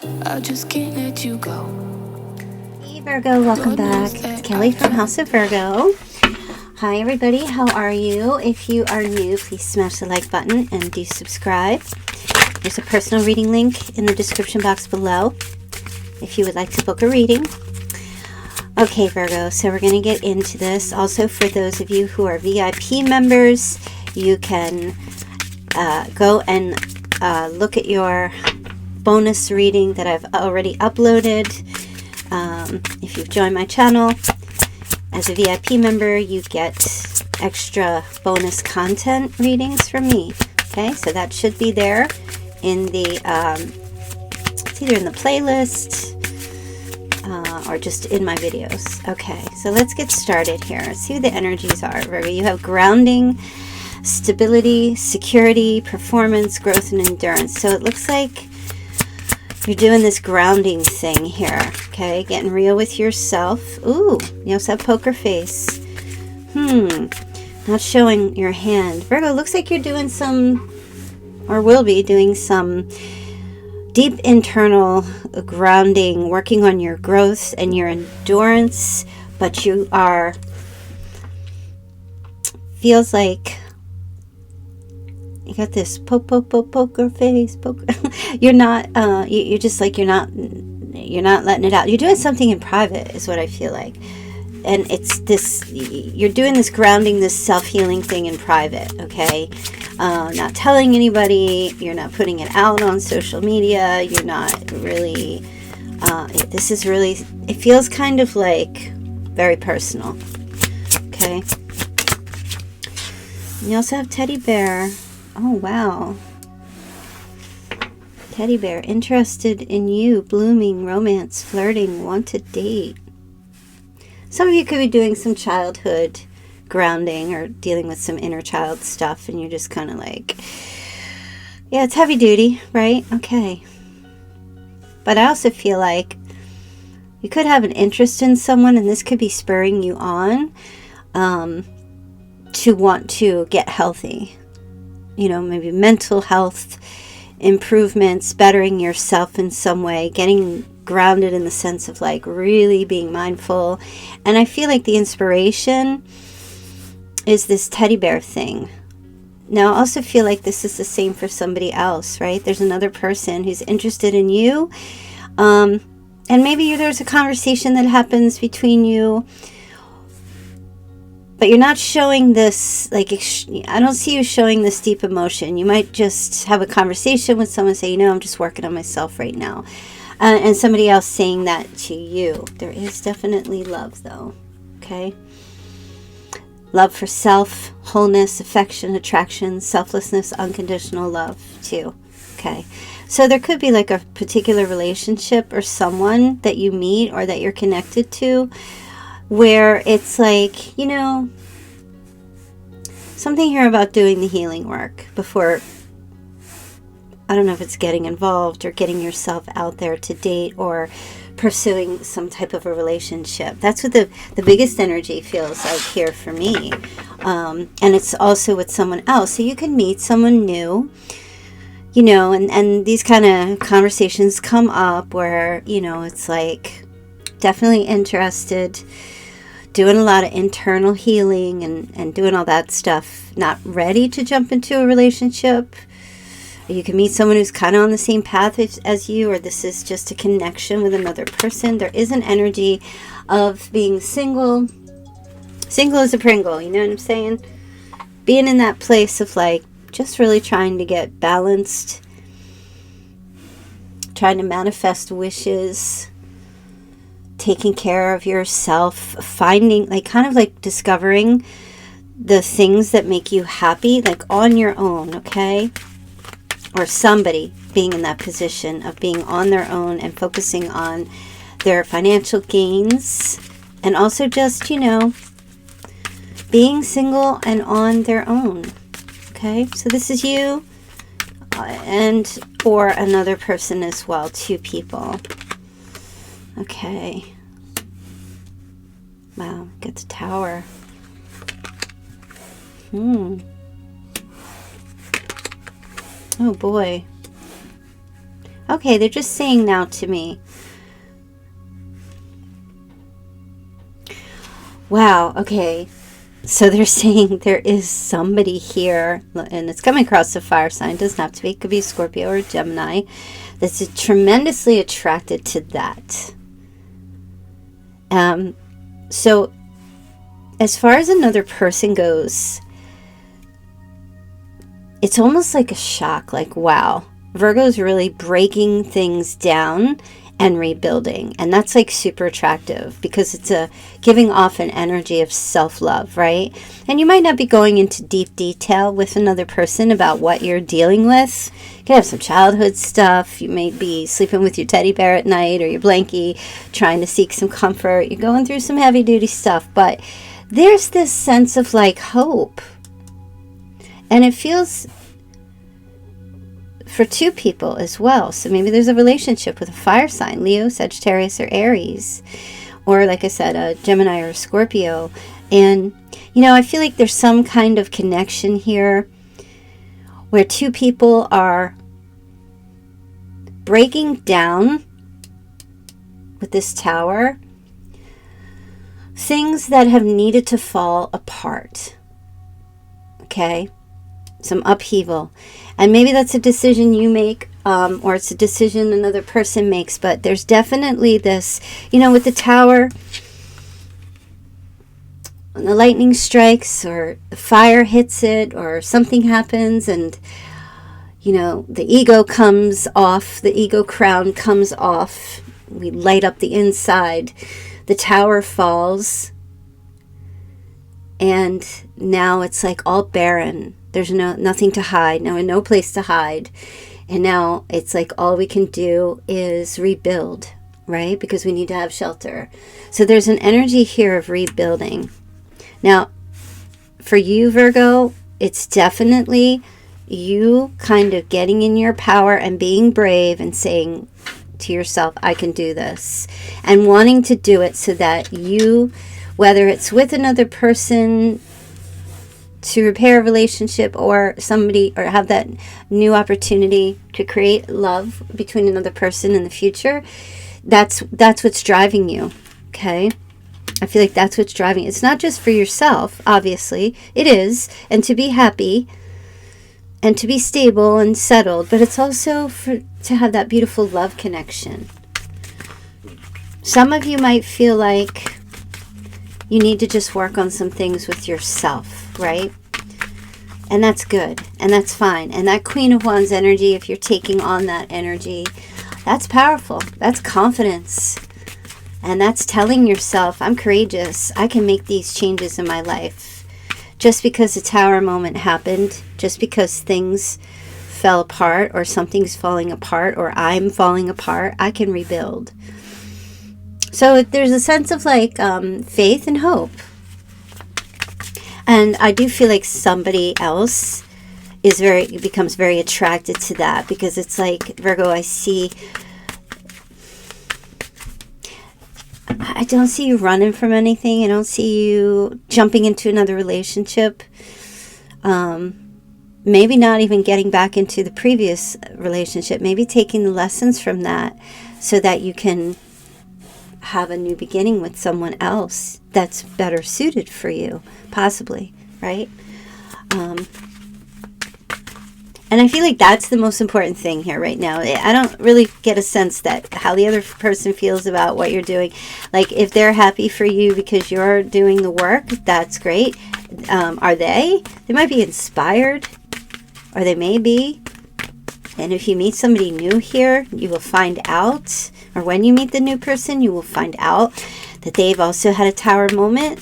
I just can't let you go. Hey Virgo, welcome back. It's Kelly from House of Virgo. Hi everybody, how are you? If you are new, please smash the like button and do subscribe. There's a personal reading link in the description box below if you would like to book a reading. Okay Virgo, so we're going to get into this. Also, for those of you who are VIP members, you can go and look at your bonus reading that I've already uploaded. If you've joined my channel as a VIP member, you get extra bonus content readings from me. Okay, so that should be there in the it's either in the playlist or just in my videos. Okay, so let's get started here. Let's see who the energies are. Virgo, you have grounding, stability, security, performance, growth, and endurance. So it looks like you're doing this grounding thing here, okay? Getting real with yourself. Ooh, you also have poker face. Not showing your hand. Virgo, looks like you're doing some, or will be doing some deep internal grounding, working on your growth and your endurance, but you are, feels like, you got this poker face, poker. You're not, you're just like, you're not letting it out. You're doing something in private is what I feel like. And it's this, you're doing this grounding, this self-healing thing in private, okay? Not telling anybody, you're not putting it out on social media, you're not really, this is really, it feels kind of like very personal, okay? You also have teddy bear. Oh, wow. Teddy bear, interested in you, blooming, romance, flirting, want to date. Some of you could be doing some childhood grounding or dealing with some inner child stuff, and you're just kind of like, yeah, it's heavy duty, right? Okay. But I also feel like you could have an interest in someone, and this could be spurring you on to want to get healthy. You know, maybe mental health improvements, bettering yourself in some way, getting grounded in the sense of like really being mindful. And I feel like the inspiration is this teddy bear thing. Now I also feel like this is the same for somebody else, right? There's another person who's interested in you. And maybe there's a conversation that happens between you, but you're not showing this, like, I don't see you showing this deep emotion. You might just have a conversation with someone, say, you know, I'm just working on myself right now. And somebody else saying that to you. There is definitely love, though, okay? Love for self, wholeness, affection, attraction, selflessness, unconditional love, too, okay? So there could be like a particular relationship or someone that you meet or that you're connected to, where it's like, you know, something here about doing the healing work before, I don't know if it's getting involved or getting yourself out there to date or pursuing some type of a relationship. That's what the biggest energy feels like here for me. And it's also with someone else. So you can meet someone new, you know, and these kind of conversations come up where, you know, it's like definitely interested, doing a lot of internal healing and doing all that stuff, not ready to jump into a relationship. You can meet someone who's kind of on the same path as you, or this is just a connection with another person. There is an energy of being single. Single as a Pringle, you know what I'm saying? Being in that place of like, just really trying to get balanced, trying to manifest wishes, taking care of yourself, finding, like, kind of like discovering the things that make you happy, like on your own, okay? Or somebody being in that position of being on their own and focusing on their financial gains, and also just, you know, being single and on their own, okay? So this is you and or another person as well, two people. Okay. Wow, get the Tower. Oh boy. Okay, they're just saying now to me. Wow, okay. So they're saying there is somebody here, and it's coming across the fire sign. It doesn't have to be. It could be Scorpio or Gemini. That's tremendously attracted to that. So as far as another person goes, it's almost like a shock. Like, wow, Virgo's really breaking things down and rebuilding, and that's like super attractive because it's a giving off an energy of self-love, right? And you might not be going into deep detail with another person about what you're dealing with. You can have some childhood stuff. You may be sleeping with your teddy bear at night or your blankie, trying to seek some comfort. You're going through some heavy duty stuff, but there's this sense of like hope, and it feels for two people as well. So maybe there's a relationship with a fire sign, Leo, Sagittarius, or Aries, or like I said, a Gemini or a Scorpio. And I feel like there's some kind of connection here where two people are breaking down with this Tower things that have needed to fall apart. Okay, some upheaval. And maybe that's a decision you make, or it's a decision another person makes. But there's definitely this, with the Tower, when the lightning strikes or the fire hits it or something happens and, the ego comes off, the ego crown comes off. We light up the inside. The Tower falls. And now it's like all barren. There's nothing to hide, no place to hide. And now it's like all we can do is rebuild, right? Because we need to have shelter. So there's an energy here of rebuilding. Now, for you, Virgo, it's definitely you kind of getting in your power and being brave and saying to yourself, I can do this. And wanting to do it so that you, whether it's with another person, to repair a relationship or somebody, or have that new opportunity to create love between another person in the future, that's what's driving you. Okay, I feel like that's what's driving. It's not just for yourself, obviously it is, and to be happy and to be stable and settled, but it's also to have that beautiful love connection. Some of you might feel like you need to just work on some things with yourself, right? And that's good, and that's fine. And that Queen of Wands energy, if you're taking on that energy, that's powerful. That's confidence. And that's telling yourself, I'm courageous. I can make these changes in my life. Just because a Tower moment happened, just because things fell apart, or something's falling apart, or I'm falling apart, I can rebuild. So there's a sense of like faith and hope. And I do feel like somebody else becomes very attracted to that, because it's like, Virgo, I don't see you running from anything. I don't see you jumping into another relationship. Maybe not even getting back into the previous relationship. Maybe taking the lessons from that so that you can have a new beginning with someone else that's better suited for you, possibly, right? And I feel like that's the most important thing here right now. I don't really get a sense that how the other person feels about what you're doing. Like, if they're happy for you because you're doing the work, that's great. Are they? They might be inspired, or they may be. And if you meet somebody new here, you will find out, or when you meet the new person, you will find out that they've also had a Tower moment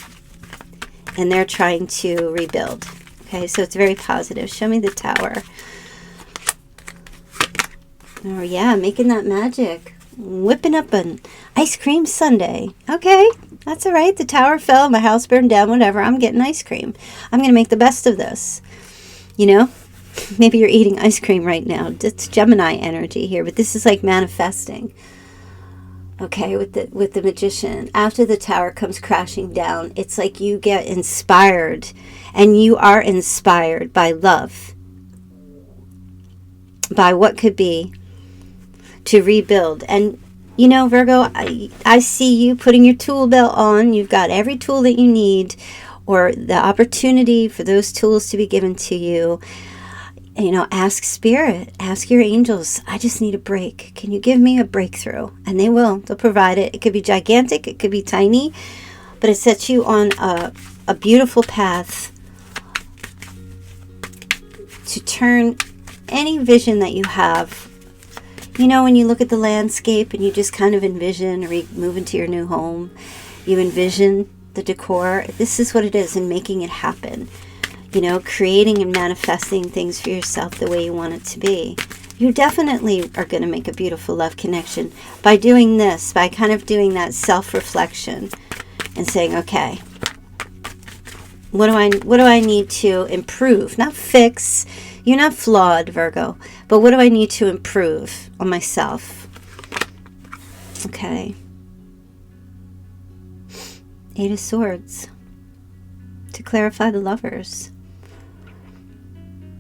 and they're trying to rebuild. Okay, so it's very positive. Show me the Tower. Oh yeah, making that magic. Whipping up an ice cream sundae. Okay, that's all right. The Tower fell, my house burned down, whatever. I'm getting ice cream. I'm going to make the best of this. Maybe you're eating ice cream right now. It's Gemini energy here, but this is like manifesting. Okay, with the Magician. After the Tower comes crashing down, it's like you get inspired, and you are inspired by love, by what could be. to rebuild. And you know, Virgo, I see you putting your tool belt on. You've got every tool that you need, or the opportunity for those tools to be given to you. You know, ask Spirit, ask your angels, I just need a break. Can you give me a breakthrough? And they will. They'll provide it. It could be gigantic. It could be tiny. But it sets you on a beautiful path to turn any vision that you have. You know, when you look at the landscape and you just kind of envision, or you move into your new home, you envision the decor. This is what it is, and making it happen. You know, creating and manifesting things for yourself the way you want it to be. You definitely are going to make a beautiful love connection by doing this, by kind of doing that self-reflection and saying, okay, what do I need to improve? Not fix. You're not flawed, Virgo. But what do I need to improve on myself? Okay. 8 of Swords. To clarify the Lovers.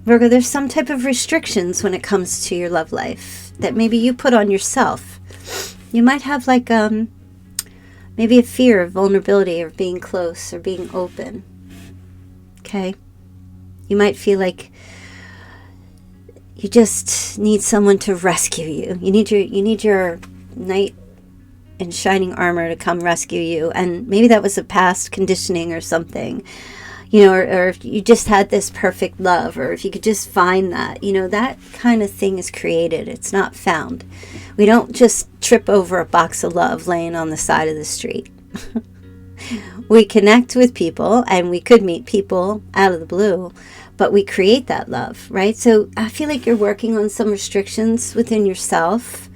Virgo, there's some type of restrictions when it comes to your love life that maybe you put on yourself. You might have like maybe a fear of vulnerability, or being close, or being open. Okay? You might feel like you just need someone to rescue you. You need your knight in shining armor to come rescue you. And maybe that was a past conditioning or something. You know, or if you just had this perfect love, or if you could just find that, you know, that kind of thing is created. It's not found. We don't just trip over a box of love laying on the side of the street. We connect with people, and we could meet people out of the blue, but we create that love, right? So I feel like you're working on some restrictions within yourself.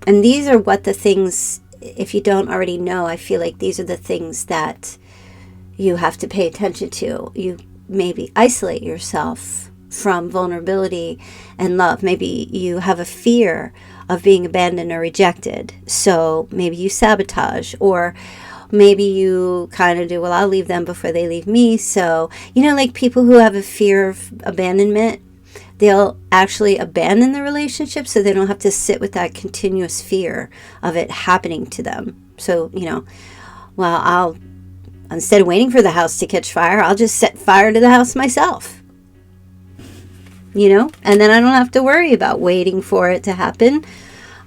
And these are what the things, if you don't already know, I feel like these are the things that you have to pay attention to. You maybe isolate yourself from vulnerability and love. Maybe you have a fear of being abandoned or rejected. So maybe you sabotage, or maybe you kind of do, well, I'll leave them before they leave me. So, you know, like people who have a fear of abandonment, they'll actually abandon the relationship so they don't have to sit with that continuous fear of it happening to them. So, you know, well, instead of waiting for the house to catch fire, I'll just set fire to the house myself. You know? And then I don't have to worry about waiting for it to happen.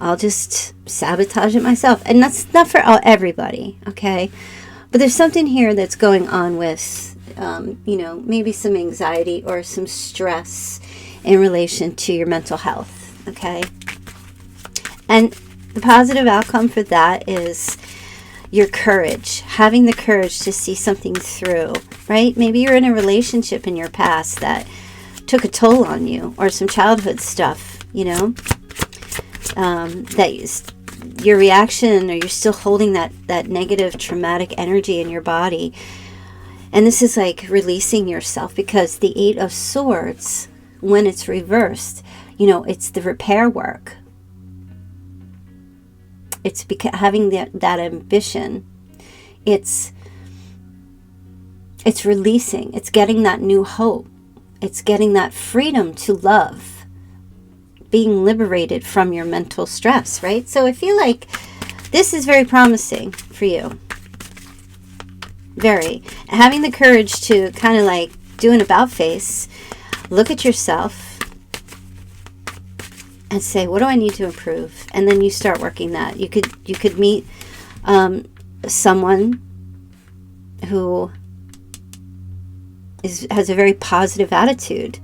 I'll just sabotage it myself. And that's not for everybody, okay? But there's something here that's going on with, you know, maybe some anxiety or some stress in relation to your mental health, okay? And the positive outcome for that is your courage, having the courage to see something through, right? Maybe you're in a relationship in your past that took a toll on you, or some childhood stuff, you know, that your reaction, or you're still holding that negative traumatic energy in your body. And this is like releasing yourself, because the 8 of Swords, when it's reversed, you know, it's the repair work. It's having that ambition. It's releasing. It's getting that new hope. It's getting that freedom to love. Being liberated from your mental stress, right? So I feel like this is very promising for you. Very. Having the courage to kind of like do an about face, look at yourself, and say, what do I need to improve? And then you start working that. You could meet someone who has a very positive attitude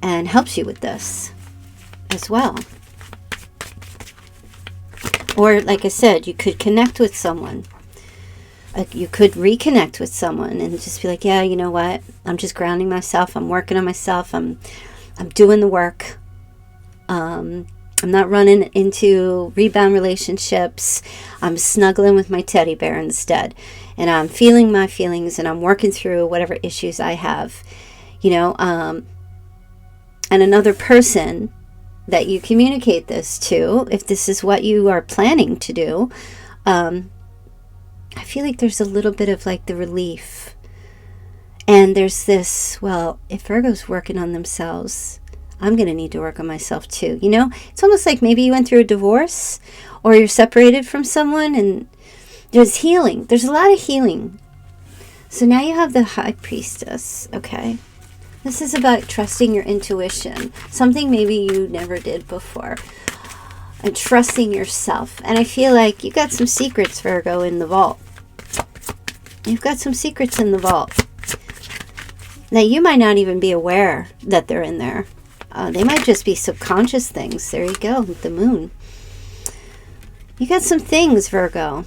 and helps you with this as well. Or, like I said, you could connect with someone. You could reconnect with someone and just be like, yeah, you know what? I'm just grounding myself. I'm working on myself. I'm doing the work. I'm not running into rebound relationships. I'm snuggling with my teddy bear instead. And I'm feeling my feelings, and I'm working through whatever issues I have, you know. And another person that you communicate this to, if this is what you are planning to do, I feel like there's a little bit of like the relief. And there's this, well, if Virgo's working on themselves, I'm going to need to work on myself too. You know, it's almost like maybe you went through a divorce or you're separated from someone, and there's healing. There's a lot of healing. So now you have the High Priestess, okay? This is about trusting your intuition, something maybe you never did before, and trusting yourself. And I feel like you got some secrets, Virgo, in the vault. You've got some secrets in the vault that you might not even be aware that they're in there. They might just be subconscious things. There you go, the moon. You got some things, Virgo.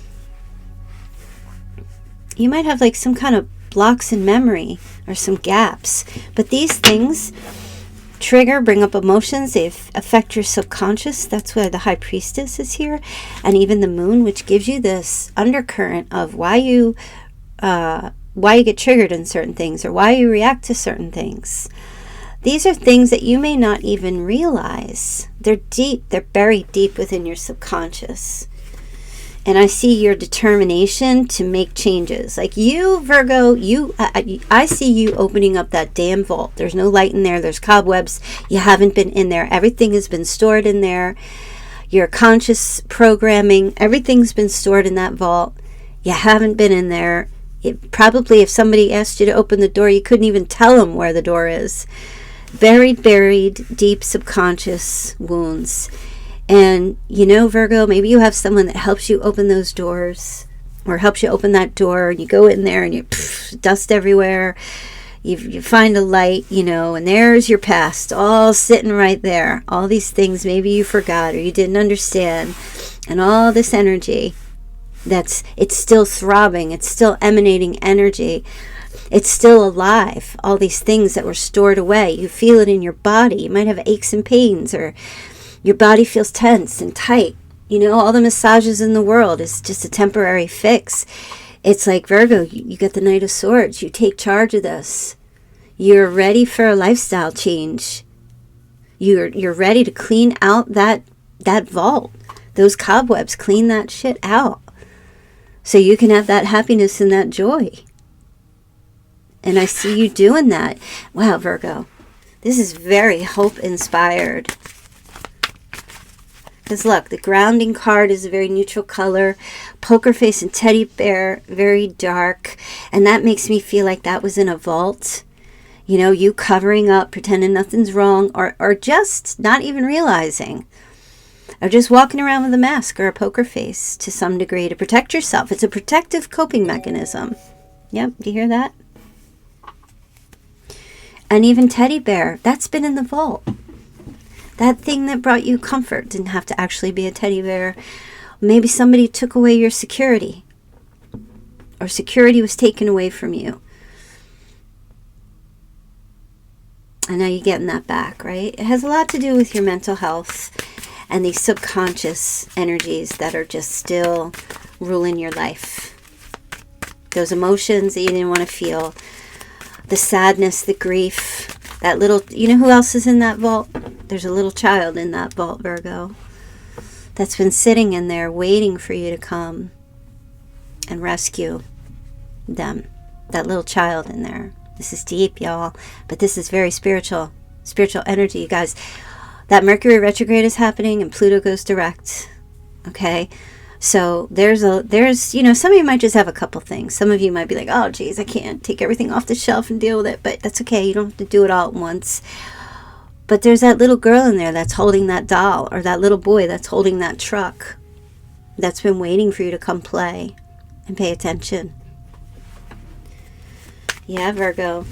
You might have like some kind of blocks in memory or some gaps. But these things trigger, bring up emotions. They affect your subconscious. That's why the High Priestess is here. And even the moon, which gives you this undercurrent of why you get triggered in certain things or why you react to certain things. These are things that you may not even realize. They're deep. They're buried deep within your subconscious. And I see your determination to make changes. Like you, Virgo, I see you opening up that damn vault. There's no light in there. There's cobwebs. You haven't been in there. Everything has been stored in there. Your conscious programming, everything's been stored in that vault. You haven't been in there. Probably if somebody asked you to open the door, you couldn't even tell them where the door is. Buried, deep subconscious wounds. And, you know, Virgo, maybe you have someone that helps you open those doors or helps you open that door, and you go in there and you dust everywhere. You find a light, you know, and there's your past all sitting right there. All these things maybe you forgot or you didn't understand. And all this energy it's still throbbing. It's still emanating energy. It's still alive. All these things that were stored away. You feel it in your body. You might have aches and pains, or your body feels tense and tight. You know, all the massages in the world is just a temporary fix. It's like, Virgo, you get the Knight of Swords. You take charge of this. You're ready for a lifestyle change. You're ready to clean out that vault. Those cobwebs, clean that shit out. So you can have that happiness and that joy. And I see you doing that. Wow, Virgo. This is very hope-inspired. Because look, the grounding card is a very neutral color. Poker face and teddy bear, very dark. And that makes me feel like that was in a vault. You know, you covering up, pretending nothing's wrong, or just not even realizing. Or just walking around with a mask or a poker face to some degree to protect yourself. It's a protective coping mechanism. Yep, do you hear that? And even teddy bear, that's been in the vault. That thing that brought you comfort didn't have to actually be a teddy bear. Maybe somebody took away your security. Or security was taken away from you. And now you're getting that back, right? It has a lot to do with your mental health and these subconscious energies that are just still ruling your life. Those emotions that you didn't want to feel. The sadness, the grief. That little, you know who else is in that vault? There's a little child in that vault, Virgo. That's been sitting in there waiting for you to come and rescue them. That little child in there. This is deep, y'all. But this is very spiritual. Spiritual energy, you guys. That Mercury retrograde is happening and Pluto goes direct. Okay? So there's, you know, some of you might just have a couple things. Some of you might be like, oh, geez, I can't take everything off the shelf and deal with it. But that's okay. You don't have to do it all at once. But there's that little girl in there that's holding that doll, or that little boy that's holding that truck, that's been waiting for you to come play and pay attention. Yeah, Virgo.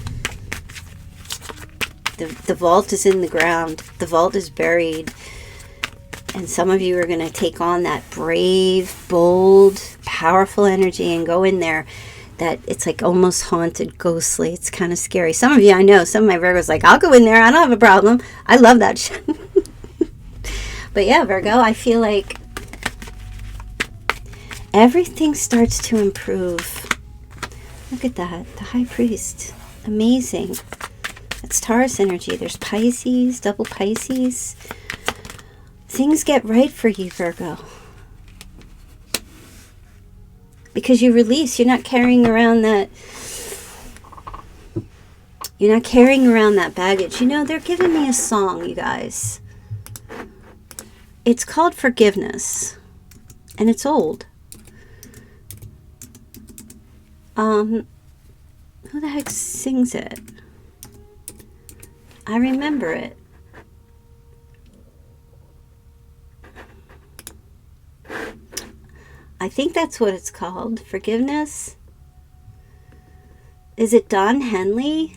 The vault is in the ground. The vault is buried. And some of you are going to take on that brave, bold, powerful energy and go in there. That it's like almost haunted, ghostly. It's kind of scary. Some of you, I know, some of my Virgos like, I'll go in there. I don't have a problem. I love that shit. But yeah, Virgo, I feel like everything starts to improve. Look at that. The High Priest. Amazing. That's Taurus energy. There's Pisces, double Pisces. Things get right for you, Virgo. Because you release. You're not carrying around that You're not carrying around that baggage. You know, they're giving me a song, you guys. It's called Forgiveness. And it's old. Who the heck sings it? I remember it. I think that's what it's called. Forgiveness. Is it Don Henley?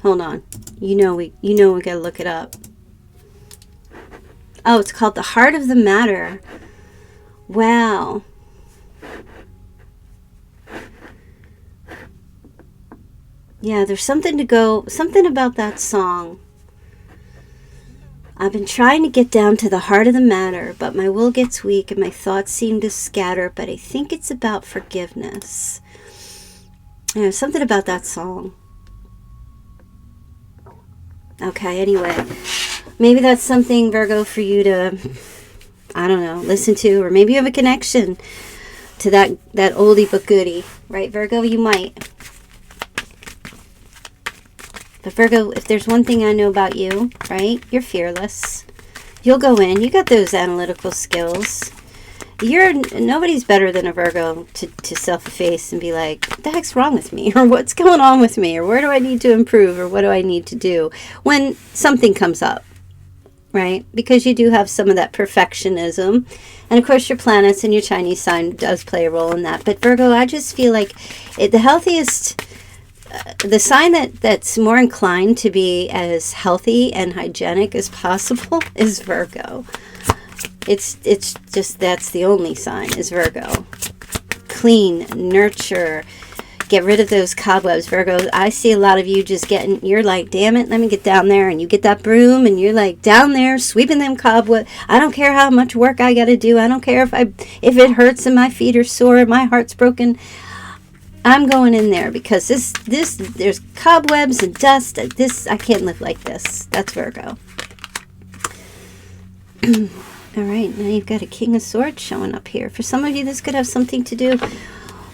Hold on. We gotta look it up. Oh, it's called The Heart of the Matter. Wow. Yeah, there's something about that song. I've been trying to get down to the heart of the matter, but my will gets weak and my thoughts seem to scatter, but I think it's about forgiveness. Yeah, something about that song. Okay, anyway. Maybe that's something, Virgo, for you to, I don't know, listen to, or maybe you have a connection to that oldie but goodie, right, Virgo? You might. But Virgo, if there's one thing I know about you, right, you're fearless. You'll go in. You got those analytical skills. Nobody's better than a Virgo to self-efface and be like, what the heck's wrong with me? Or what's going on with me? Or where do I need to improve? Or what do I need to do when something comes up? Right? Because you do have some of that perfectionism. And of course your planets and your Chinese sign does play a role in that. But Virgo, I just feel like the healthiest, the sign that's more inclined to be as healthy and hygienic as possible is Virgo. It's just, that's the only sign, is Virgo. Clean, nurture, get rid of those cobwebs. Virgo, I see a lot of you just you're like, damn it, let me get down there. And you get that broom and you're like down there sweeping them cobwebs. I don't care how much work I got to do. I don't care if it hurts and my feet are sore, my heart's broken. I'm going in there because there's cobwebs and dust. I can't live like this. That's Virgo. All right, now you've got a King of Swords showing up here. For some of you, this could have something to do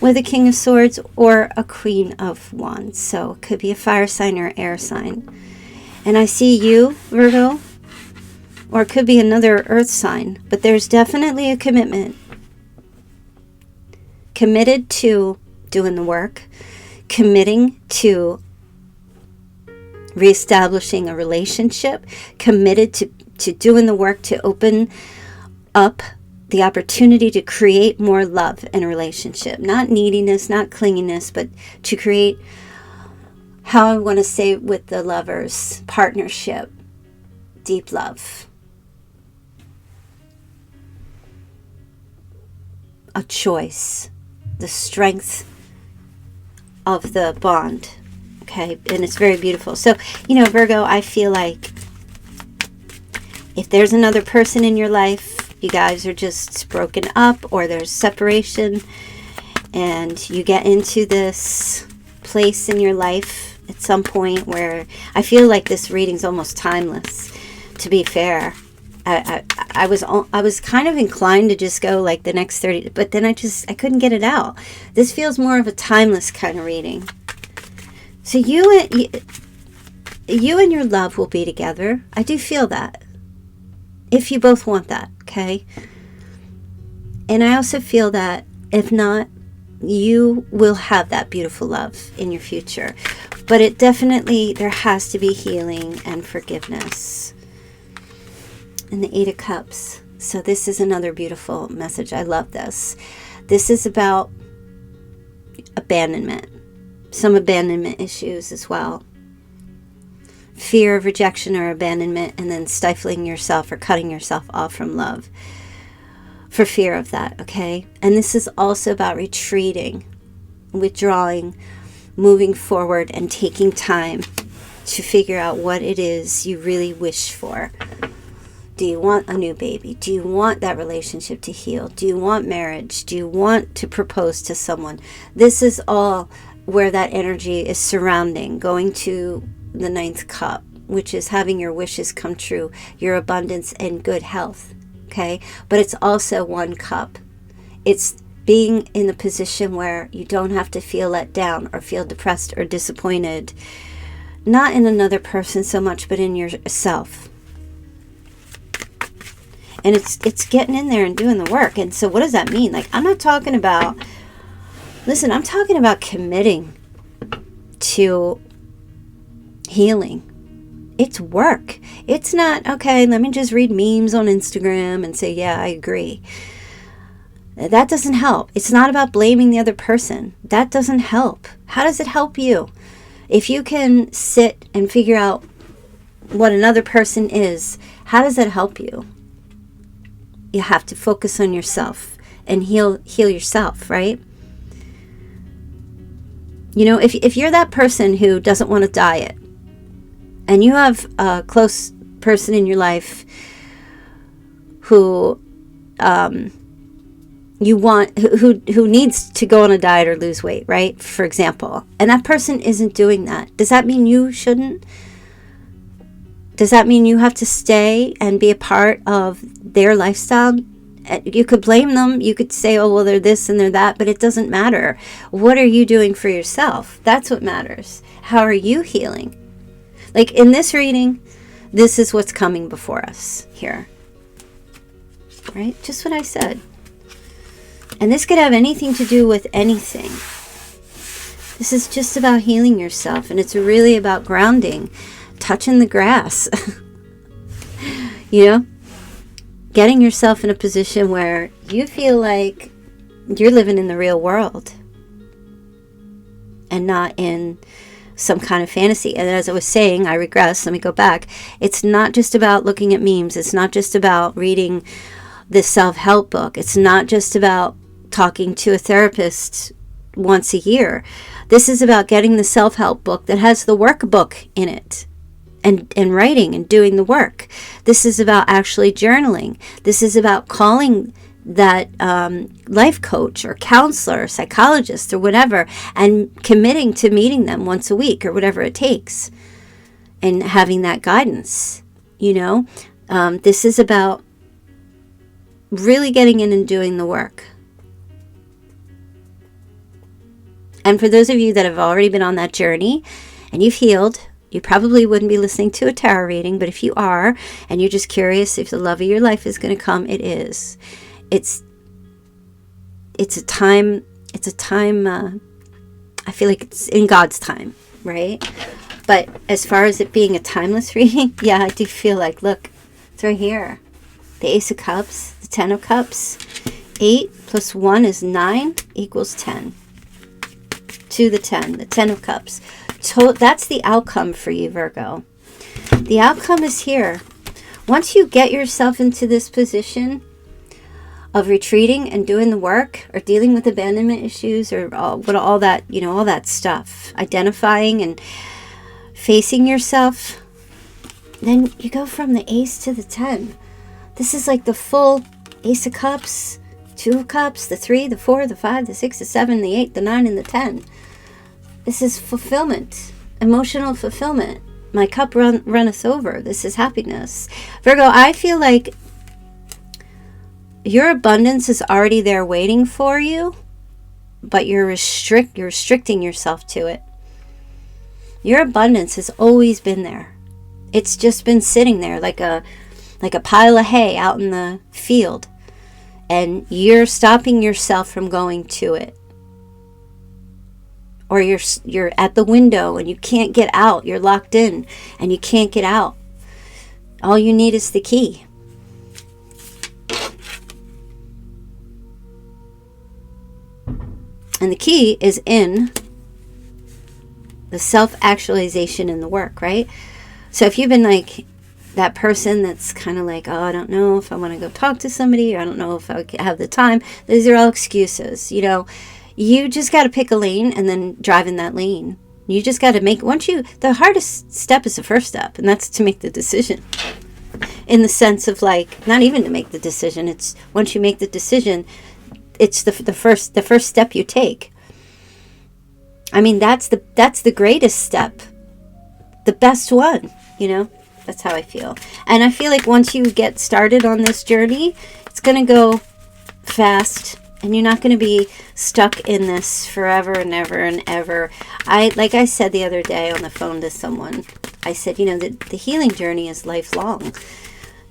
with a King of Swords or a Queen of Wands. So it could be a fire sign or air sign. And I see you, Virgo, or it could be another earth sign. But there's definitely a commitment. Committed to doing the work. Committing to reestablishing a relationship. Committed to doing the work to open up the opportunity to create more love in a relationship. Not neediness, not clinginess, but to create, how I want to say with the lovers, partnership, deep love. A choice, the strength of the bond. Okay, and it's very beautiful. So, Virgo, I feel like if there's another person in your life, you guys are just broken up or there's separation and you get into this place in your life at some point where I feel like this reading's almost timeless, to be fair. I was kind of inclined to just go like the next 30, but then I couldn't get it out. This feels more of a timeless kind of reading. So you and your love will be together. I do feel that. If you both want that, okay? And I also feel that if not, you will have that beautiful love in your future. But there has to be healing and forgiveness. And the Eight of Cups. So this is another beautiful message. I love this. This is about abandonment. Some abandonment issues as well. Fear of rejection or abandonment, and then stifling yourself or cutting yourself off from love for fear of that, okay? And this is also about retreating, withdrawing, moving forward, and taking time to figure out what it is you really wish for. Do you want a new baby? Do you want that relationship to heal? Do you want marriage? Do you want to propose to someone? This is all where that energy is surrounding, going to the ninth cup, which is having your wishes come true, your abundance and good health, okay? But it's also one cup. It's being in a position where you don't have to feel let down or feel depressed or disappointed, not in another person so much, but in yourself. And it's getting in there and doing the work. And so what does that mean? Like, I'm not talking about, listen, I'm talking about committing to healing. It's work. It's not, okay, let me just read memes on Instagram and say, yeah, I agree. That doesn't help. It's not about blaming the other person. That doesn't help. How does it help you? If you can sit and figure out what another person is, how does that help you? You have to focus on yourself and heal yourself, right? You know, if you're that person who doesn't want to diet, and you have a close person in your life who who needs to go on a diet or lose weight, right? For example, and that person isn't doing that. Does that mean you shouldn't? Does that mean you have to stay and be a part of their lifestyle? You could blame them. You could say, oh, well, they're this and they're that, but it doesn't matter. What are you doing for yourself? That's what matters. How are you healing? Like in this reading, this is what's coming before us here. Right? Just what I said. And this could have anything to do with anything. This is just about healing yourself. And it's really about grounding, touching the grass. You know? Getting yourself in a position where you feel like you're living in the real world. And not in some kind of fantasy. And as I was saying, I regress, let me go back. It's not just about looking at memes. It's not just about reading this self-help book. It's not just about talking to a therapist once a year. This is about getting the self-help book that has the workbook in it and writing and doing the work. This is about actually journaling. This is about calling that life coach or counselor or psychologist or whatever and committing to meeting them once a week or whatever it takes and having that guidance. You know, this is about really getting in and doing the work. And for those of you that have already been on that journey and you've healed, you probably wouldn't be listening to a tarot reading, but if you are and you're just curious if the love of your life is going to come, it is. It's a time, I feel like it's in God's time, right? But as far as it being a timeless reading, yeah, I do feel like, look, it's right here. The Ace of Cups, the Ten of Cups, 8 plus 1 is 9 equals 10. To the 10, the Ten of Cups. That's the outcome for you, Virgo. The outcome is here. Once you get yourself into this position of retreating and doing the work or dealing with abandonment issues or all that, you know, all that stuff, identifying and facing yourself, then you go from the Ace to the 10. This is like the full Ace of Cups, 2 of Cups, the 3, the 4, the 5, the 6, the 7, the 8, the 9, and the 10. This is fulfillment, emotional fulfillment. My cup runneth over. This is happiness. Virgo, I feel like your abundance is already there waiting for you, but you're restricting yourself to it. Your abundance has always been there. It's just been sitting there like a pile of hay out in the field, and you're stopping yourself from going to it. Or you're at the window and you can't get out. You're locked in and you can't get out. All you need is the key. And the key is in the self-actualization in the work, right? So if you've been like that person that's kind of like, oh, I don't know if I want to go talk to somebody, or I don't know if I have the time. These are all excuses, you know. You just got to pick a lane and then drive in that lane. You just got to the hardest step is the first step, and that's to make the decision. In the sense of like, not even to make the decision, it's once you make the decision, it's the first step you take. I mean, that's the greatest step. The best one, you know? That's how I feel. And I feel like once you get started on this journey, it's going to go fast. And you're not going to be stuck in this forever and ever and ever. Like I said the other day on the phone to someone, I said, you know, the healing journey is lifelong.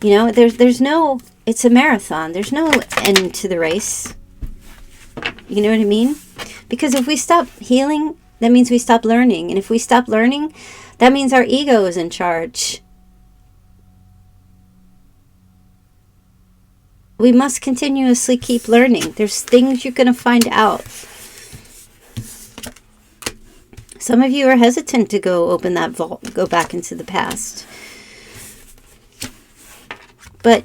You know, there's no, it's a marathon. There's no end to the race. You know what I mean? Because if we stop healing, that means we stop learning. And if we stop learning, that means our ego is in charge. We must continuously keep learning. There's things you're going to find out. Some of you are hesitant to go open that vault, go back into the past. But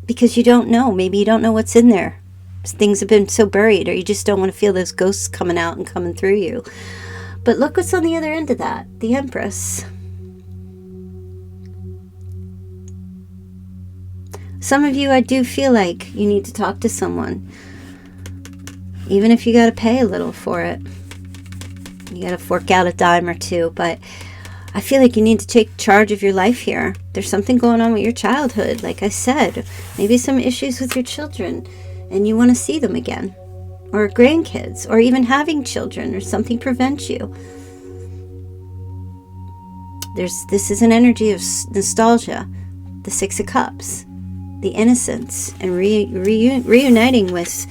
because you don't know, maybe you don't know what's in there. Things have been so buried, or you just don't want to feel those ghosts coming out and coming through you. But look what's on the other end of that, the Empress. Some of you, I do feel like you need to talk to someone. Even if you got to pay a little for it. You got to fork out a dime or two. But I feel like you need to take charge of your life here. There's something going on with your childhood. Like I said, maybe some issues with your children. And you want to see them again. Or grandkids. Or even having children. Or something prevents you. This is an energy of nostalgia. The Six of Cups. The innocence, and reuniting with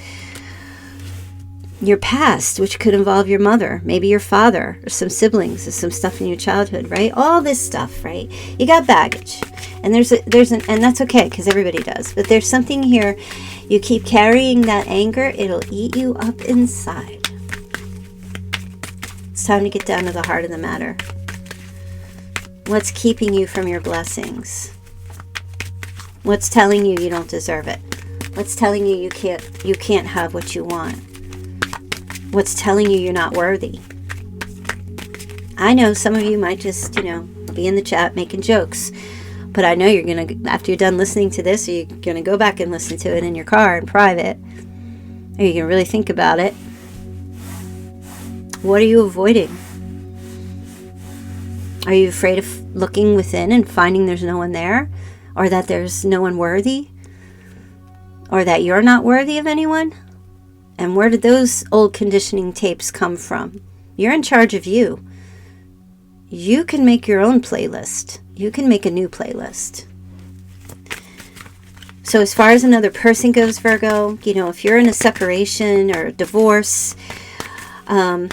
your past, which could involve your mother, maybe your father, or some siblings, or some stuff in your childhood, right? All this stuff, right? You got baggage, and and that's okay because everybody does. But there's something here. You keep carrying that anger; it'll eat you up inside. It's time to get down to the heart of the matter. What's keeping you from your blessings? What's telling you you don't deserve it? What's telling you you can't have what you want? What's telling you you're not worthy? I know some of you might just, be in the chat making jokes. But I know you're going to, after you're done listening to this, you're going to go back and listen to it in your car in private. Or you can really think about it. What are you avoiding? Are you afraid of looking within and finding there's no one there? Or that there's no one worthy? Or that you're not worthy of anyone? And where did those old conditioning tapes come from? You're in charge of you. You can make your own playlist. You can make a new playlist. So as far as another person goes, Virgo, if you're in a separation or a divorce, that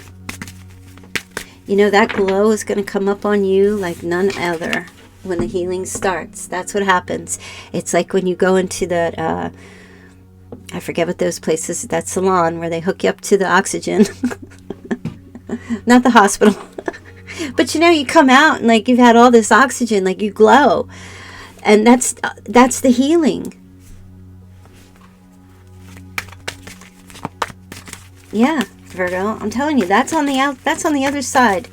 glow is going to come up on you like none other. When the healing starts, that's what happens. It's like when you go into that, I forget what those places, that salon where they hook you up to the oxygen. Not the hospital. But you come out and like you've had all this oxygen, like you glow. And that's the healing. Yeah, Virgo, I'm telling you, that's on the other side.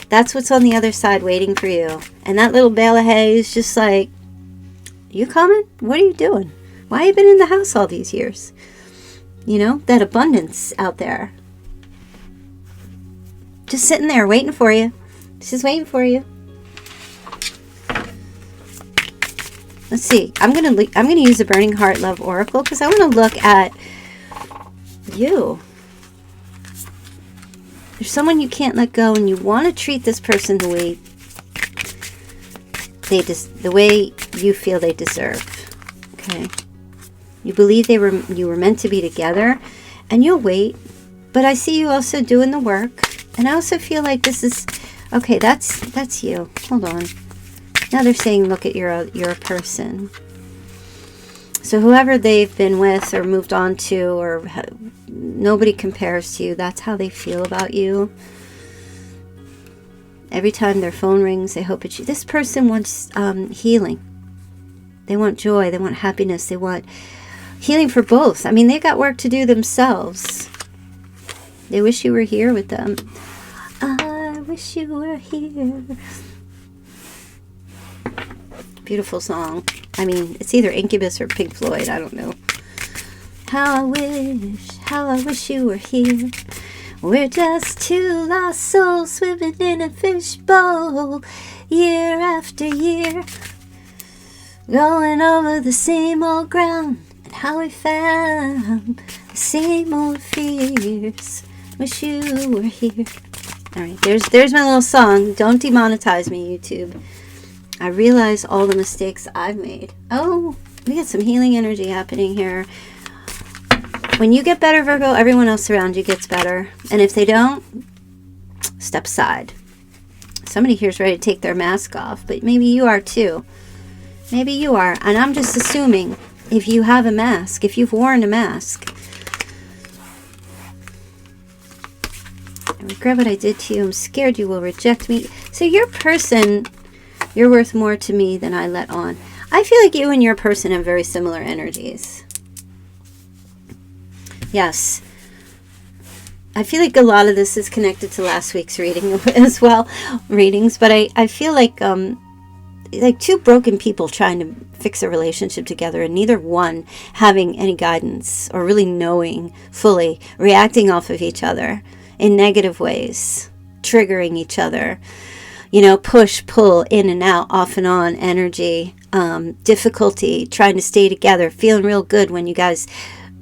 That's what's on the other side waiting for you. And that little bale of hay is just like, you coming? What are you doing? Why have you been in the house all these years? That abundance out there. Just sitting there waiting for you. Just waiting for you. Let's see. I'm gonna use the Burning Heart Love Oracle because I want to look at you. There's someone you can't let go, and you want to treat this person the way you feel they deserve. Okay, you believe you were meant to be together, and you'll wait. But I see you also doing the work, and I also feel like this is okay. That's you. Hold on. Now they're saying, look at your person. So whoever they've been with or moved on to, or nobody compares to you, that's how they feel about you. Every time their phone rings, they hope it's you. This person wants healing. They want joy. They want happiness. They want healing for both. I mean, they got work to do themselves. They wish you were here with them. I wish you were here. Beautiful song. I mean, it's either Incubus or Pink Floyd. I don't know. How I wish you were here. We're just two lost souls swimming in a fishbowl, year after year. Going over the same old ground, and how we found the same old fears. Wish you were here. Alright, there's my little song. Don't demonetize me, YouTube. I realize all the mistakes I've made. Oh, we got some healing energy happening here. When you get better, Virgo, everyone else around you gets better. And if they don't, step aside. Somebody here's ready to take their mask off, but maybe you are too. Maybe you are. And I'm just assuming if you have a mask, if you've worn a mask. I regret what I did to you. I'm scared you will reject me. So your person, you're worth more to me than I let on. I feel like you and your person have very similar energies. Yes. I feel like a lot of this is connected to last week's reading as well. Readings. But I feel like two broken people trying to fix a relationship together and neither one having any guidance or really knowing fully, reacting off of each other in negative ways, triggering each other. You know, push, pull, in and out, off and on energy, difficulty, trying to stay together, feeling real good when you guys,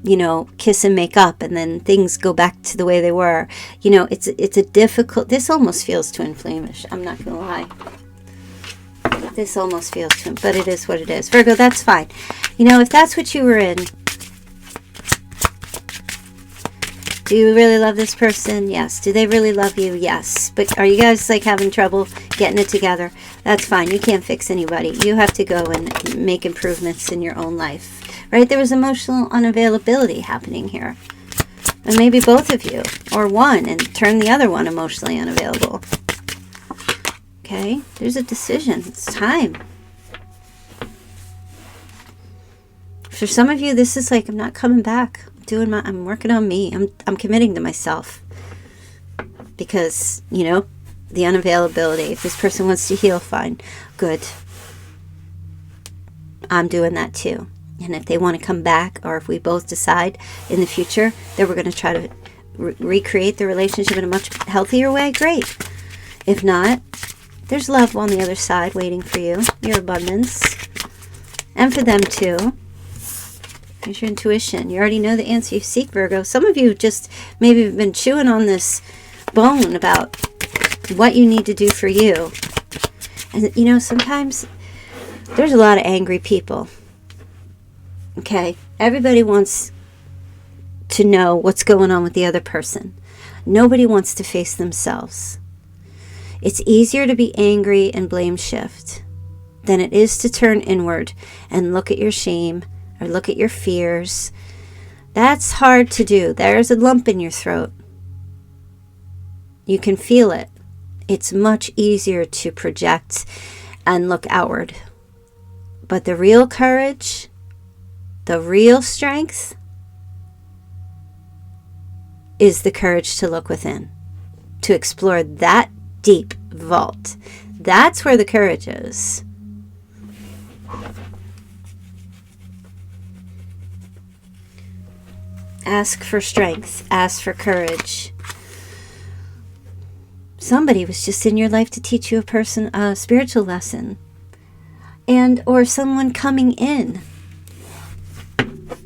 you know, kiss and make up and then things go back to the way they were. You know, it's a difficult, this almost feels twin flamish. I'm not going to lie. This almost feels twin, but it is what it is. Virgo, that's fine. You know, if that's what you were in, do you really love this person? Yes. Do they really love you? Yes. But are you guys like having trouble getting it together? That's fine. You can't fix anybody. You have to go and make improvements in your own life. Right? There was emotional unavailability happening here. And maybe both of you. Or one and turn the other one emotionally unavailable. Okay? There's a decision. It's time. For some of you, this is like, I'm not coming back. I'm working on me. I'm committing to myself. Because, you know, the unavailability. If this person wants to heal, fine. Good. I'm doing that too. And if they want to come back, or if we both decide in the future that we're going to try to recreate the relationship in a much healthier way, great. If not, there's love on the other side waiting for you. Your abundance. And for them too. Here's your intuition. You already know the answer you seek, Virgo. Some of you just maybe have been chewing on this bone about what you need to do for you. And, you know, sometimes there's a lot of angry people. Okay? Everybody wants to know what's going on with the other person. Nobody wants to face themselves. It's easier to be angry and blame shift than it is to turn inward and look at your shame or look at your fears. That's hard to do. There's a lump in your throat. You can feel it. It's much easier to project and look outward. But the real courage, the real strength, is the courage to look within, to explore that deep vault. That's where the courage is. Ask for strength. Ask for courage. Somebody was just in your life to teach you a spiritual lesson. Or someone coming in.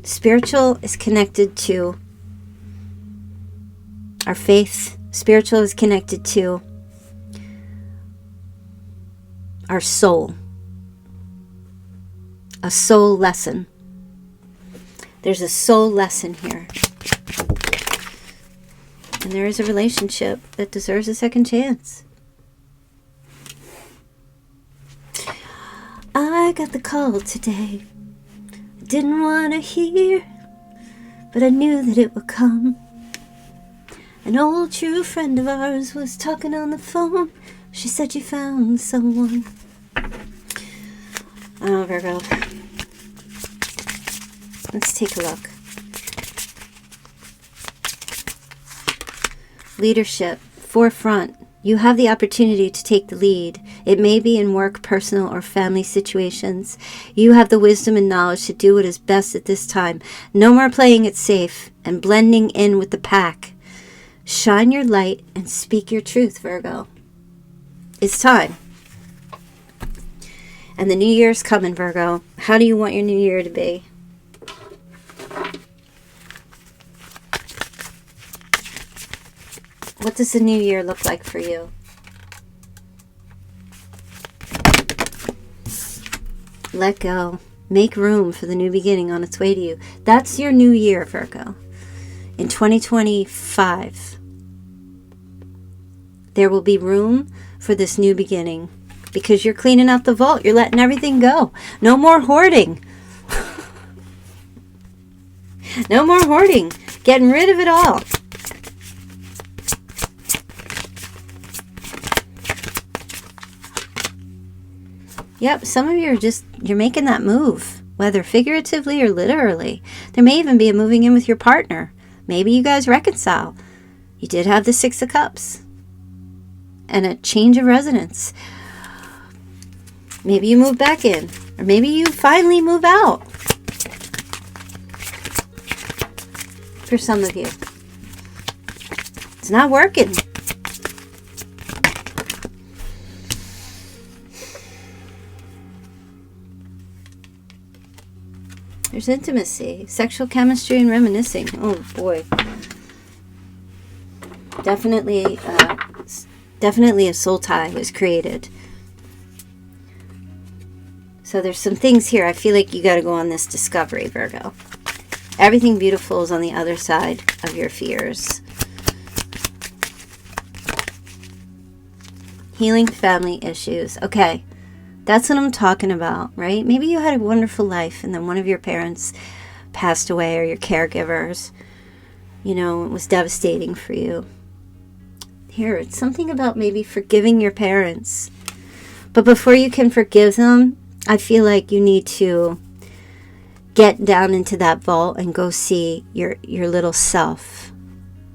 Spiritual is connected to our faith. Spiritual is connected to our soul. A soul lesson. There's a soul lesson here. And there is a relationship that deserves a second chance. I got the call today. I didn't want to hear, but I knew that it would come. An old true friend of ours was talking on the phone. She said she found someone. Oh, Virgo. Let's take a look. Leadership, forefront. You have the opportunity to take the lead. It may be in work, personal, or family situations. You have the wisdom and knowledge to do what is best at this time. No more playing it safe and blending in with the pack. Shine your light and speak your truth, Virgo. It's time. And the new year's coming, Virgo. How do you want your new year to be? What does the new year look like for you? Let go. Make room for the new beginning on its way to you. That's your new year, Virgo. In 2025, there will be room for this new beginning because you're cleaning out the vault. You're letting everything go. No more hoarding. No more hoarding. Getting rid of it all. Yep, some of you are you're making that move, whether figuratively or literally. There may even be a moving in with your partner. Maybe you guys reconcile. You did have the Six of Cups and a change of residence. Maybe you move back in, or maybe you finally move out. For some of you, it's not working. There's intimacy, sexual chemistry, and reminiscing. Oh boy. Definitely a soul tie was created. So there's some things here. I feel like you got to go on this discovery, Virgo. Everything beautiful is on the other side of your fears. Healing family issues. Okay. That's what I'm talking about, right? Maybe you had a wonderful life and then one of your parents passed away, or your caregivers. You know, it was devastating for you. Here, it's something about maybe forgiving your parents. But before you can forgive them, I feel like you need to get down into that vault and go see your little self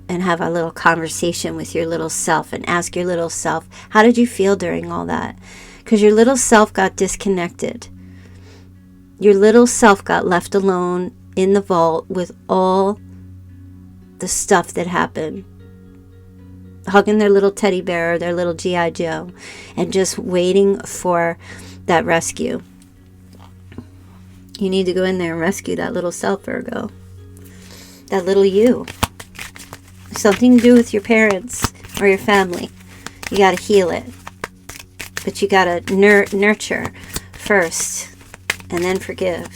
and have a little conversation with your little self and ask your little self, how did you feel during all that? Because your little self got disconnected. Your little self got left alone in the vault with all the stuff that happened. Hugging their little teddy bear, or their little G.I. Joe, and just waiting for that rescue. You need to go in there and rescue that little self, Virgo. That little you. Something to do with your parents or your family. You got to heal it. But you got to nurture first and then forgive.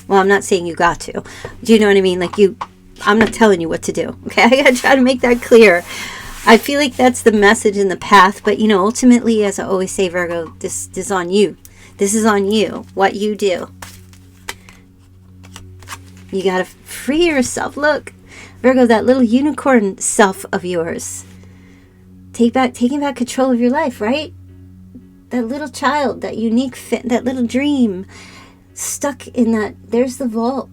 Well, I'm not saying you got to. Do you know what I mean? Like I'm not telling you what to do. Okay, I got to try to make that clear. I feel like that's the message in the path. But, you know, ultimately, as I always say, Virgo, this is on you. This is on you. What you do. You got to free yourself. Look, Virgo, that little unicorn self of yours. Taking back control of your life, right? That little child, that unique fit, that little dream, stuck in that, there's the vault.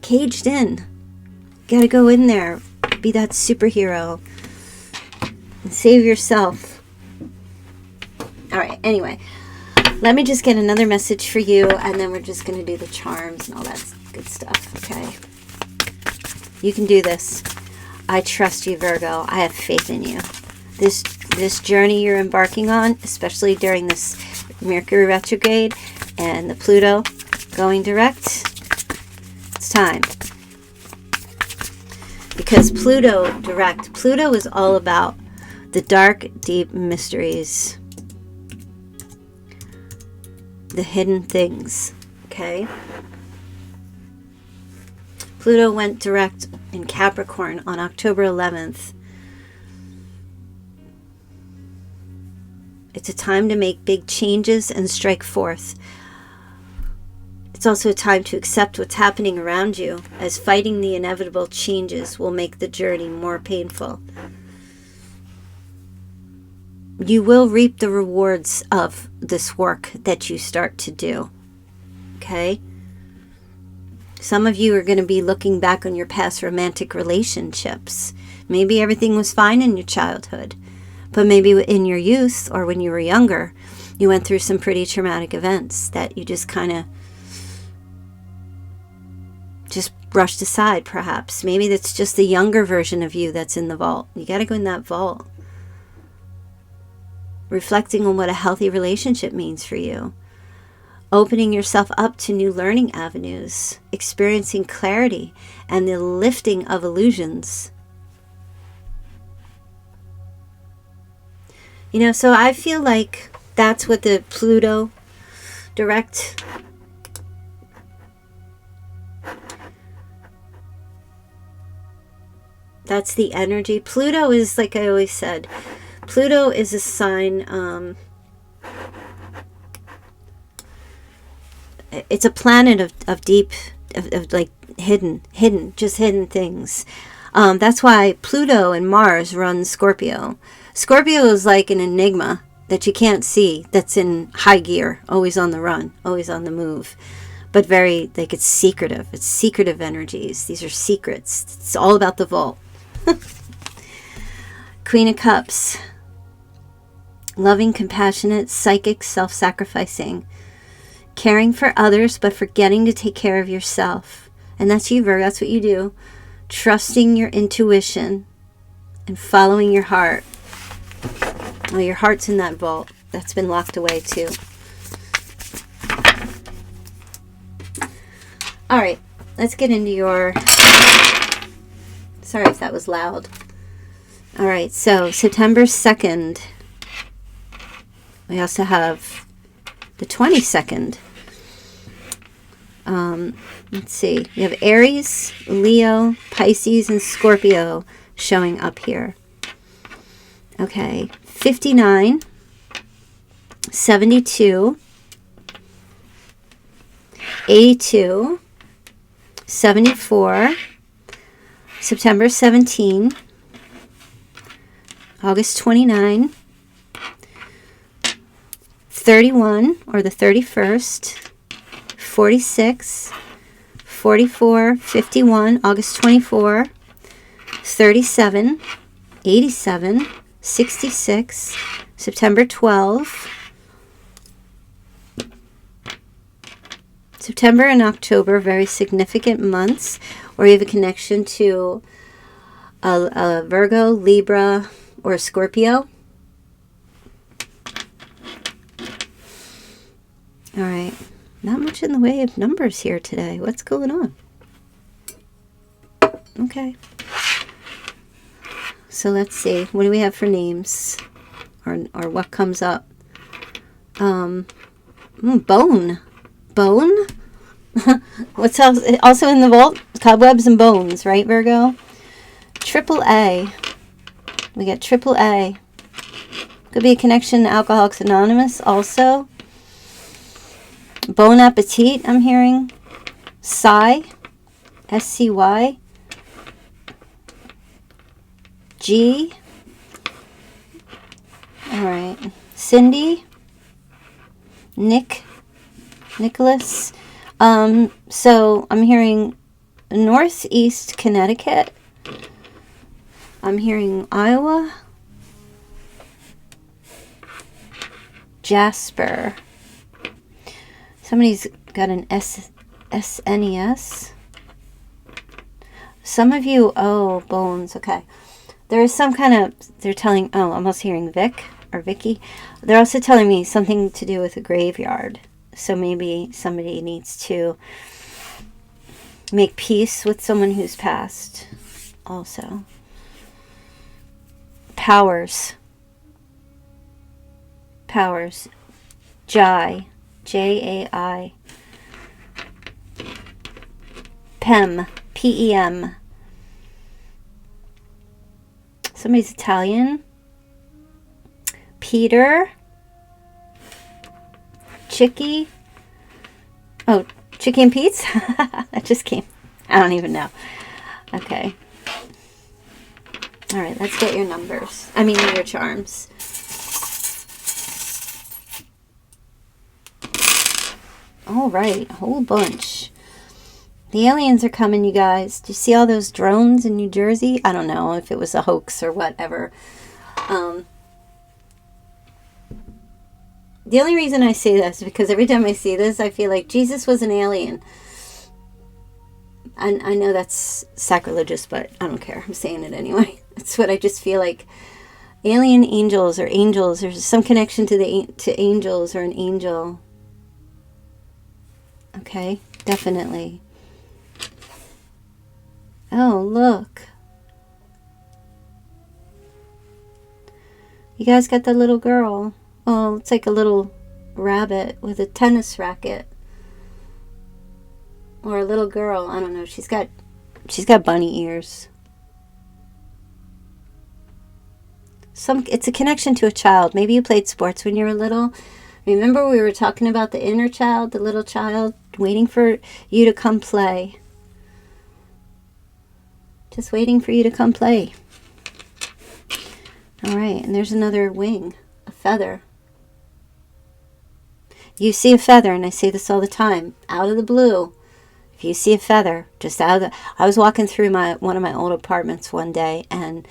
Caged in. Gotta go in there, be that superhero, and save yourself. Alright, anyway, let me just get another message for you, and then we're just gonna do the charms and all that good stuff, okay? You can do this. I trust you, Virgo. I have faith in you. This journey you're embarking on, especially during this Mercury retrograde and the Pluto going direct, it's time. Because Pluto is all about the dark, deep mysteries, the hidden things, okay? Pluto went direct in Capricorn on October 11th. It's a time to make big changes and strike forth. It's also a time to accept what's happening around you, as fighting the inevitable changes will make the journey more painful. You will reap the rewards of this work that you start to do. Okay? Some of you are going to be looking back on your past romantic relationships. Maybe everything was fine in your childhood. But maybe in your youth or when you were younger, you went through some pretty traumatic events that you just kind of just brushed aside, perhaps. Maybe that's just the younger version of you that's in the vault. You got to go in that vault. Reflecting on what a healthy relationship means for you. opening yourself up to new learning avenues, experiencing clarity and the lifting of illusions. You know, so I feel like that's what the Pluto direct that's the energy. Pluto is, like I always said, Pluto is a sign, it's a planet of deep, of like hidden things. That's why Pluto and Mars run Scorpio. Scorpio is like an enigma that you can't see, that's in high gear, always on the run, always on the move. But very, like, it's secretive. It's secretive energies. These are secrets. It's all about the vault. Queen of Cups. Loving, compassionate, psychic, self-sacrificing. Caring for others, but forgetting to take care of yourself. And that's you, Virgo. That's what you do. Trusting your intuition and following your heart. Well, your heart's in that vault. That's been locked away too. All right, let's get into your... Sorry if that was loud. All right, so September 2nd. We also have the 22nd. Let's see. You have Aries, Leo, Pisces, and Scorpio showing up here. Okay, 59, 72, 82, 74, September 17, August 29, 31, or the 31st, 46, 44, 51, August 24, 37, 87, 66, September 12, September and October, very significant months, or you have a connection to a Virgo, Libra, or Scorpio. All right, not much in the way of numbers here today. What's going on? Okay. So let's see. What do we have for names? Or what comes up? Bone. Bone? What's else? Also in the vault? Cobwebs and bones, right, Virgo? Triple A. We got Triple A. Could be a connection to Alcoholics Anonymous also. Bon Appetit, I'm hearing. Psy. SCY. G. All right. Cindy. Nicholas. So I'm hearing Northeast Connecticut. I'm hearing Iowa. Jasper. Somebody's got an SNES. Some of you, oh, bones, okay. There is some kind of, they're telling, oh, I'm also hearing Vic or Vicky. They're also telling me something to do with a graveyard. So maybe somebody needs to make peace with someone who's passed also. Powers. Jai. Jai. Pem. P-E-M. Somebody's Italian. Peter. Chicky. Oh, Chicky and Pete's? That just came. I don't even know. Okay. All right, let's get your numbers. I mean, your charms. All right, a whole bunch. The aliens are coming, you guys. Do you see all those drones in New Jersey? I don't know if it was a hoax or whatever. The only reason I say this is because every time I see this, I feel like Jesus was an alien. And I know that's sacrilegious, but I don't care. I'm saying it anyway. That's what I just feel like. Alien angels or angels. There's some connection to angels or an angel. Okay, definitely. Oh, look. You guys got the little girl. Oh, it's like a little rabbit with a tennis racket. Or a little girl. I don't know. She's got bunny ears. It's a connection to a child. Maybe you played sports when you were little. Remember we were talking about the inner child, the little child, waiting for you to come play. Just waiting for you to come play. All right, and there's another wing, a feather. You see a feather, and I say this all the time, out of the blue. If you see a feather, just out of the... I was walking through one of my old apartments one day, and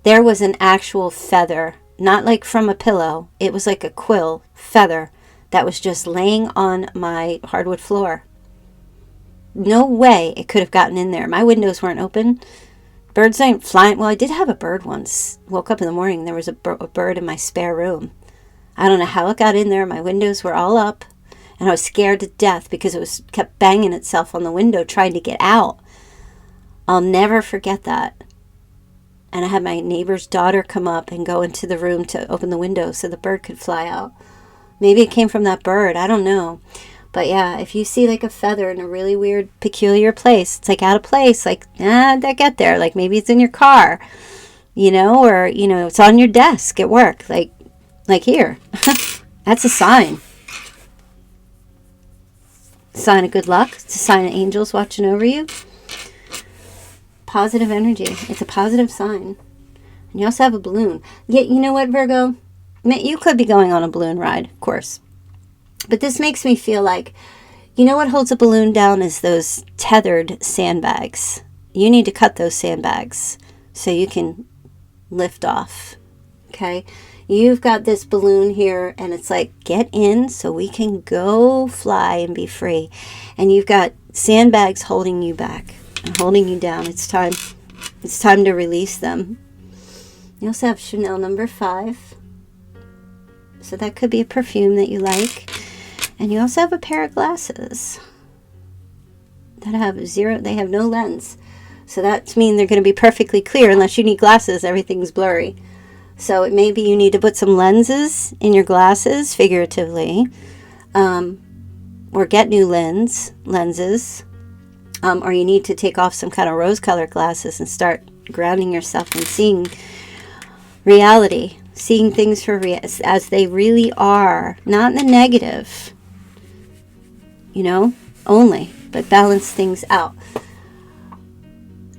there was an actual feather, not like from a pillow. It was like a quill feather that was just laying on my hardwood floor. No way it could have gotten in there. My windows weren't open. Birds ain't flying. Well, I did have a bird once. Woke up in the morning, there was a bird in my spare room. I don't know how it got in there. My windows were all up, and I was scared to death because it kept banging itself on the window trying to get out. I'll never forget that. And I had my neighbor's daughter come up and go into the room to open the window so the bird could fly out. Maybe it came from that bird. I don't know. But yeah, if you see like a feather in a really weird, peculiar place, it's like out of place, like, how'd that get there? Like maybe it's in your car, or, it's on your desk at work, like here. That's a sign. Sign of good luck. It's a sign of angels watching over you. Positive energy. It's a positive sign. And you also have a balloon. Yeah, you know what, Virgo? You could be going on a balloon ride, of course. But this makes me feel like, what holds a balloon down is those tethered sandbags. You need to cut those sandbags so you can lift off. Okay? You've got this balloon here, and it's like, get in so we can go fly and be free. And you've got sandbags holding you back and holding you down. It's time to release them. You also have Chanel number 5. So that could be a perfume that you like. And you also have a pair of glasses that have they have no lens. So that means they're going to be perfectly clear. Unless you need glasses, everything's blurry. So it may be you need to put some lenses in your glasses, figuratively, or get new lenses, or you need to take off some kind of rose-colored glasses and start grounding yourself and seeing reality, seeing things as they really are, not in the negative, only, but balance things out.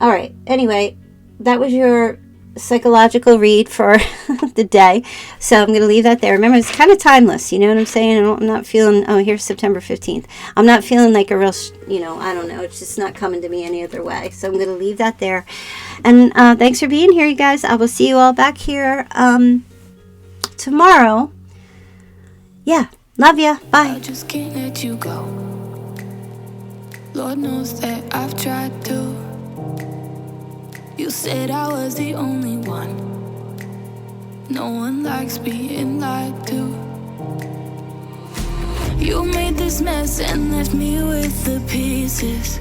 All right. Anyway, that was your psychological read for the day. So I'm going to leave that there. Remember, it's kind of timeless. You know what I'm saying? I'm not feeling, here's September 15th. I'm not feeling like a real, I don't know. It's just not coming to me any other way. So I'm going to leave that there. And thanks for being here, you guys. I will see you all back here tomorrow. Yeah. Love ya. Bye. I just can't let you go. Lord knows that I've tried to. You said I was the only one. No one likes being lied to. You made this mess and left me with the pieces.